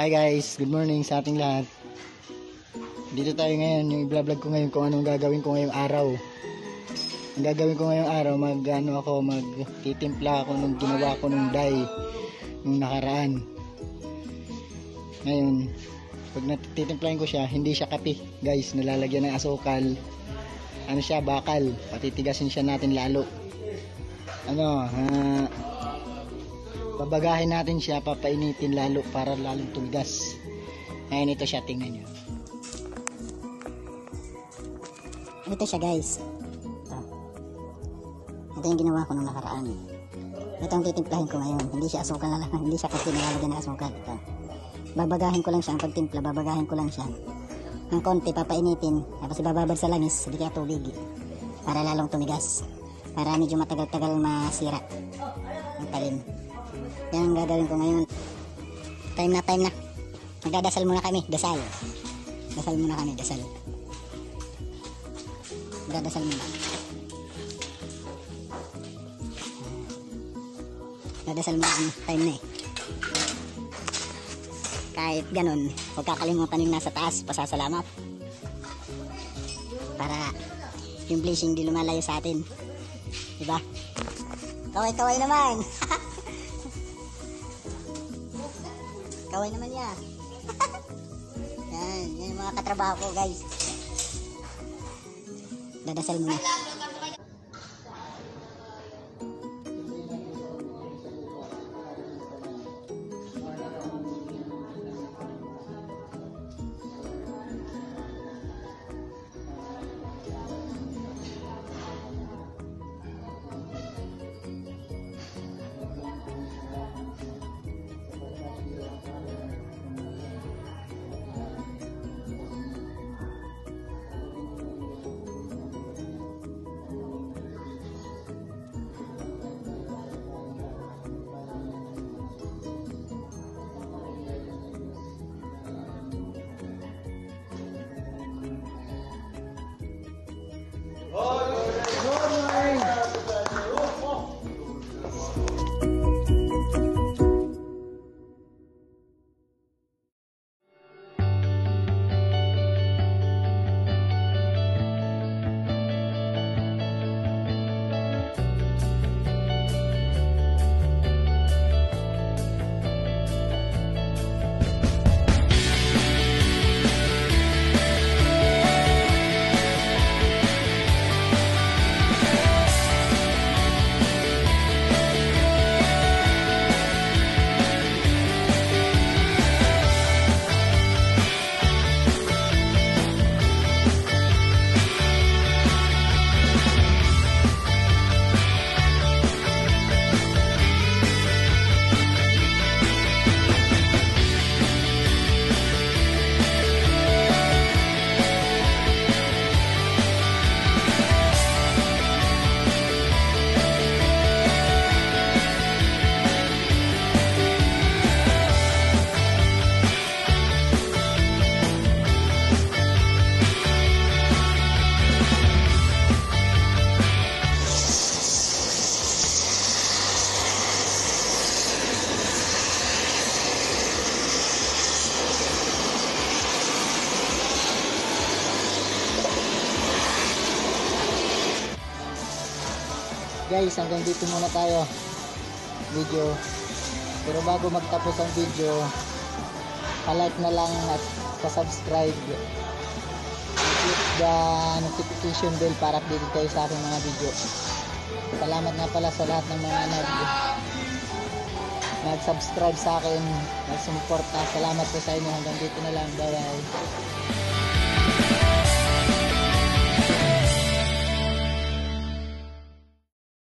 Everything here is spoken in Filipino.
Hi guys, good morning sa ating lahat. Dito tayo ngayon, yung i-vlog ko ngayon kung anong gagawin ko ngayong araw. Ang gagawin ko ngayong araw, magtitimpla ako nung ginawa ko nung dye nung nakaraan. Ngayon, pag natitimplahin ko siya, hindi siya kape guys, nalalagyan ng asukal. Ano siya, bakal, patitigasin siya natin lalo. Babagahin natin siya, papainitin lalo para lalong tumigas. Ngayon ito siya, tingnan nyo. Ito siya guys. Ito yung ginawa ko nung nakaraan. Ito ang titimplahin ko ngayon. Hindi siya asukal na lang, hindi siya kasi nilalagyan ng asukal. Ito. Babagahin ko lang siya, ang pagtimpla, babagahin ko lang siya ng konti, papainitin, tapos ibababad sa langis, hindi kaya tubig, para lalong tumigas, para medyo matagal-tagal masira ang talim. Yan ang gagawin ko ngayon. Time na. Magdadasal muna kami. Dasal muna kami. Magdadasal muna. Magdadasal muna. Time na eh. Kahit ganun, huwag kakalimutan yung nasa taas. Pasasalamat. Para yung blessing di lumalayo sa atin. Diba? Kaway-kaway naman. Kaway naman yan. Yan yung mga katrabaho ko guys. Dadasal muna. Guys, hanggang dito muna tayo video, pero bago magtapos ang video, pa-like na lang at pa-subscribe, click the notification bell para updated kayo sa aking mga video. Salamat nga pala sa lahat ng mga nag-subscribe sa akin, nag-suporta. Salamat po sa inyo. Hanggang dito na lang. Bye bye.